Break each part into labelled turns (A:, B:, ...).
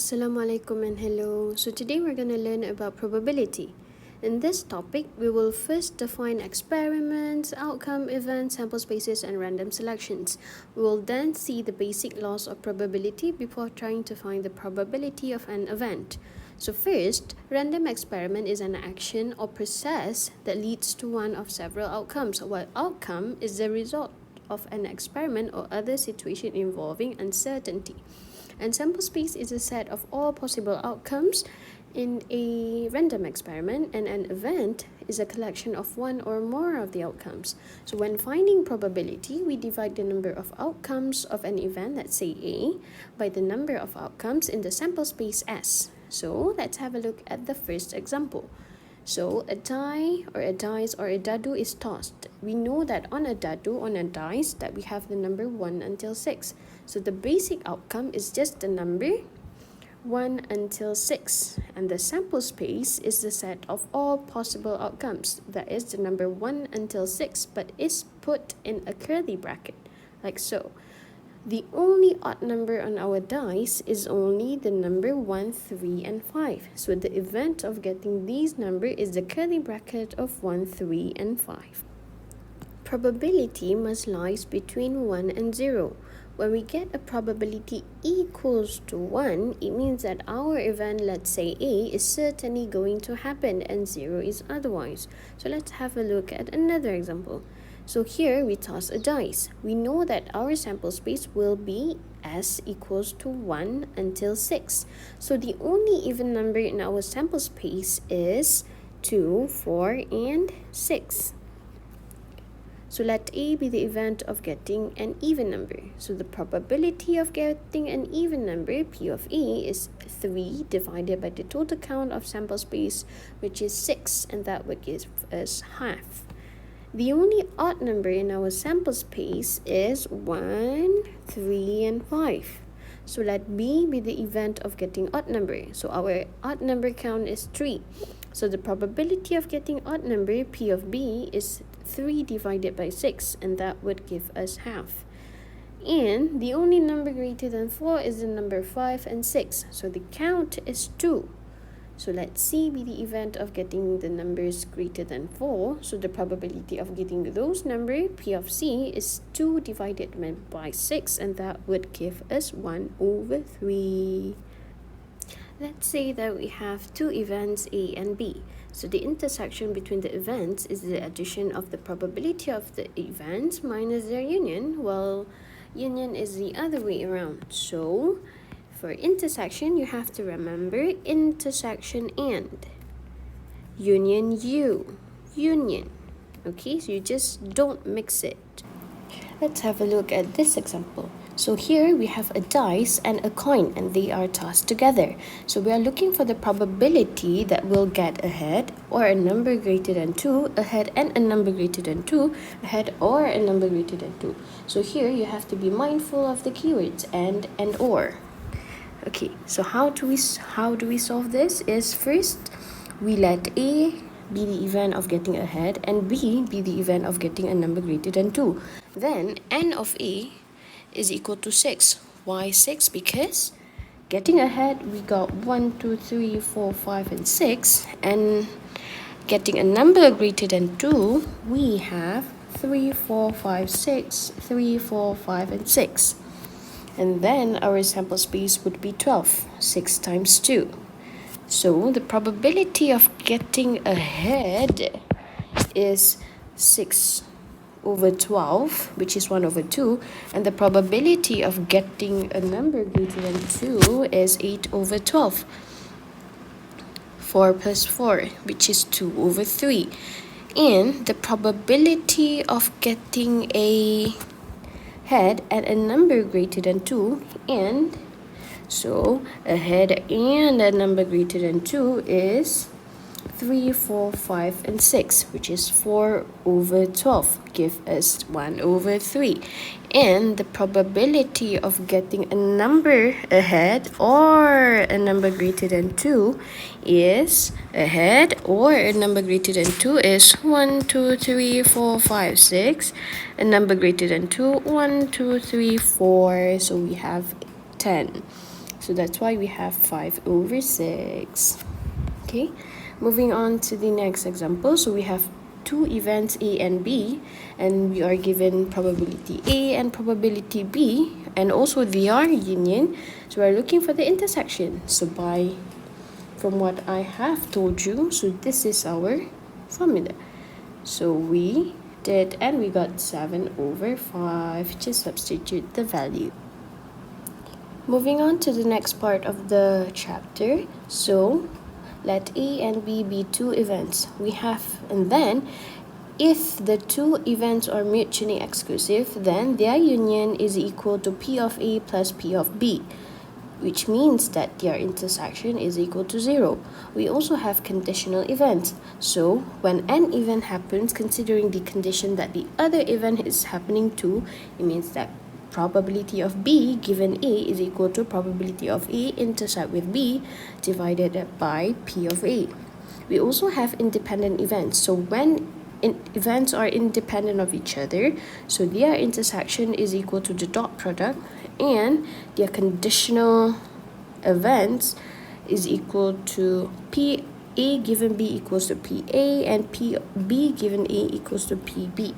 A: Assalamualaikum and hello. So today we're going to learn about probability. In this topic, we will first define experiments, outcome, events, sample spaces, and random selections. We will then see the basic laws of probability before trying to find the probability of an event. So first, random experiment is an action or process that leads to one of several outcomes, while outcome is the result of an experiment or other situation involving uncertainty. And sample space is a set of all possible outcomes in a random experiment, and an event is a collection of one or more of the outcomes. So when finding probability, we divide the number of outcomes of an event, let's say A, by the number of outcomes in the sample space S. So let's have a look at the first example. So a die or a dice or a dadu is tossed. We know that on a dadu, on a dice, that we have the number 1 until 6. So the basic outcome is just the number 1 until 6. And the sample space is the set of all possible outcomes. That is the number 1 until 6, but is put in a curly bracket, like so. The only odd number on our dice is only the number 1, 3, and 5. So the event of getting these numbers is the curly bracket of 1, 3, and 5. Probability must lie between 1 and 0. When we get a probability equals to 1, it means that our event, let's say A, is certainly going to happen and 0 is otherwise. So let's have a look at another example. So here we toss a dice. We know that our sample space will be S equals to 1 until 6. So the only even number in our sample space is 2, 4, and 6. So let A be the event of getting an even number. So the probability of getting an even number, P of A, is 3 divided by the total count of sample space, which is 6, and that would give us half. The only odd number in our sample space is 1, 3, and 5. So let B be the event of getting odd number. So our odd number count is 3. So the probability of getting odd number, P of B, is 3 divided by 6, and that would give us half. And the only number greater than 4 is the number 5 and 6. So the count is 2. So let C be the event of getting the numbers greater than 4. So the probability of getting those numbers, P of C, is 2 divided by 6, and that would give us 1 over 3. Let's say that we have two events A and B. So the intersection between the events is the addition of the probability of the events minus their union, while union is the other way around. So for intersection, you have to remember intersection and union U, union. Okay, so you just don't mix it. Let's have a look at this example. So here we have a dice and a coin, and they are tossed together. So we are looking for the probability that we'll get a head or a number greater than 2, a head and a number greater than 2, a head or a number greater than 2. So here you have to be mindful of the keywords and or. Okay, so how do we solve this? Is first we let A be the event of getting a head and B be the event of getting a number greater than 2. Then N of A is equal to 6. Why 6? Because getting ahead, we got 1, 2, 3, 4, 5, and 6. And getting a number greater than 2, we have 3, 4, 5, 6, 3, 4, 5, and 6. And then our sample space would be 12, 6 times 2. So the probability of getting ahead is 6 over 12, which is 1 over 2, and the probability of getting a number greater than 2 is 8 over 12. 4 plus 4, which is 2 over 3. And the probability of getting a head and a number greater than 2, and so a head and a number greater than 2 is 3, 4, 5, and 6, which is 4 over 12, give us 1 over 3. And the probability of getting a number ahead or a number greater than 2 is ahead or a number greater than 2 is 1, 2, 3, 4, 5, 6. A number greater than 2, 1, 2, 3, 4. So we have 10. So that's why we have 5 over 6. Okay, moving on to the next example. So we have two events A and B, and we are given probability A and probability B, and also they are union. So we're looking for the intersection. So from what I have told you, so this is our formula. So we did, and we got 7 over 5. Just substitute the value. Moving on to the next part of the chapter. So let A and B be two events. And then if the two events are mutually exclusive, then their union is equal to P of A plus P of B, which means that their intersection is equal to 0. We also have conditional events. So when an event happens, considering the condition that the other event is happening to, it means that probability of B given A is equal to probability of A intersect with B divided by P of A. We also have independent events. So when events are independent of each other, so their intersection is equal to the dot product, and their conditional events is equal to P A given B equals to PA, and P B given A equals to PB.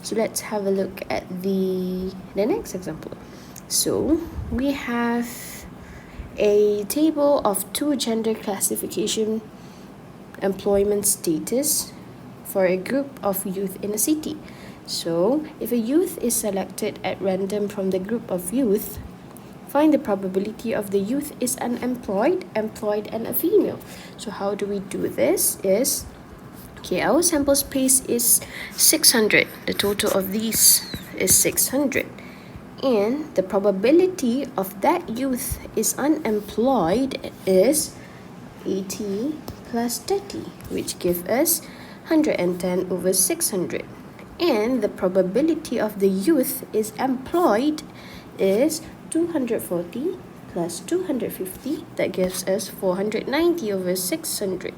A: So let's have a look at the next example. So we have a table of two gender classification employment status for a group of youth in a city. So if a youth is selected at random from the group of youth, find the probability of the youth is unemployed, employed, and a female. So how do we do this is, okay, our sample space is 600. The total of these is 600. And the probability of that youth is unemployed is 80 plus 30, which gives us 110 over 600. And the probability of the youth is employed is 240 plus 250. That gives us 490 over 600.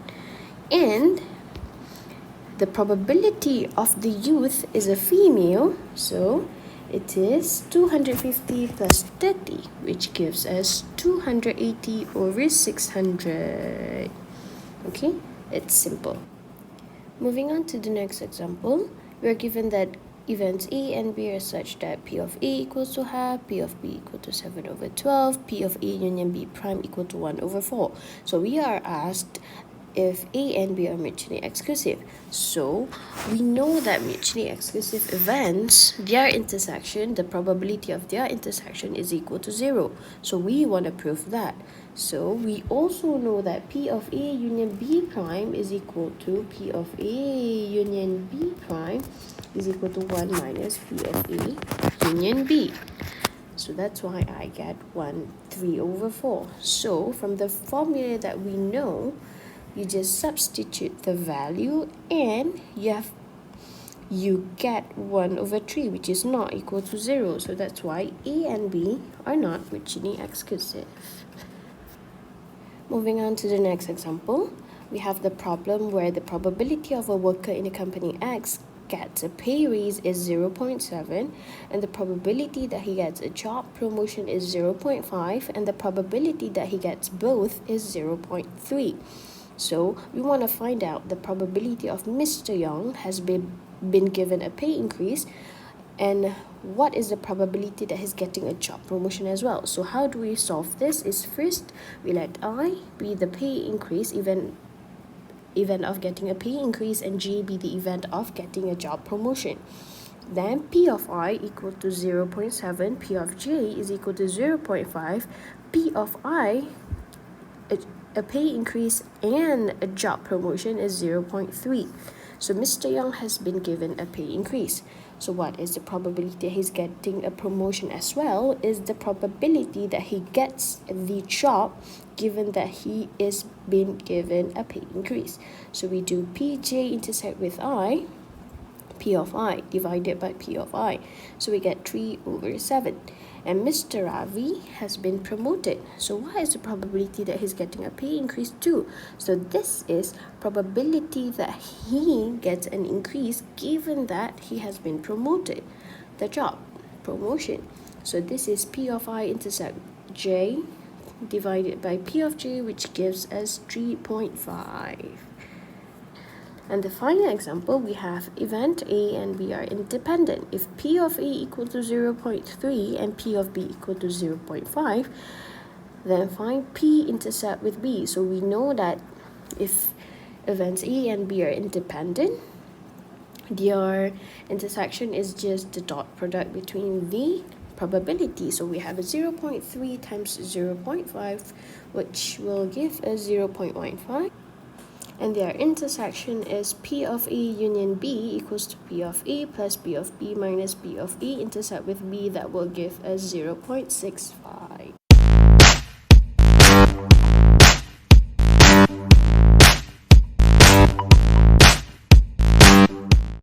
A: And the probability of the youth is a female, so it is 250 plus 30, which gives us 280 over 600. Okay, it's simple. Moving on to the next example, we are given that events A and B are such that P of A equals to half, P of B equal to 7 over 12, P of A union B prime equal to 1 over 4. So we are asked if A and B are mutually exclusive. So we know that mutually exclusive events, their intersection, the probability of their intersection is equal to 0. So we want to prove that. So we also know that P of A union B prime is equal to P of A union B prime is equal to 1 minus P of A union B. So that's why I get 3 over 4. So from the formula that we know, you just substitute the value and you get 1 over 3, which is not equal to 0. So that's why A and B are not mutually exclusive. Moving on to the next example, we have the problem where the probability of a worker in a company X gets a pay raise is 0.7, and the probability that he gets a job promotion is 0.5, and the probability that he gets both is 0.3. So we want to find out the probability of Mr. Young has been given a pay increase, and what is the probability that he's getting a job promotion as well. So how do we solve this? Is first we let I be the pay increase event of getting a pay increase, and J be the event of getting a job promotion. Then P of I equal to 0.7, P of J is equal to 0.5, P of I, a pay increase and a job promotion is 0.3. So Mr. Young has been given a pay increase. So what is the probability that he's getting a promotion as well is the probability that he gets the job given that he is being given a pay increase. So we do PJ intersect with I, P of I divided by P of I. So we get 3 over 7. And Mr. Ravi has been promoted. So what is the probability that he's getting a pay increase too? So this is probability that he gets an increase given that he has been promoted. The job, promotion. So this is P of I intersect J divided by P of J, which gives us 3.5. And the final example, we have event A and B are independent. If P of A equal to 0.3 and P of B equal to 0.5, then find P intercept with B. So we know that if events A and B are independent, their intersection is just the dot product between the probability. So we have a 0.3 times 0.5, which will give us 0.15. And their intersection is P of A union B equals to P of A plus P of B minus P of A intercept with B, that will give us 0.65.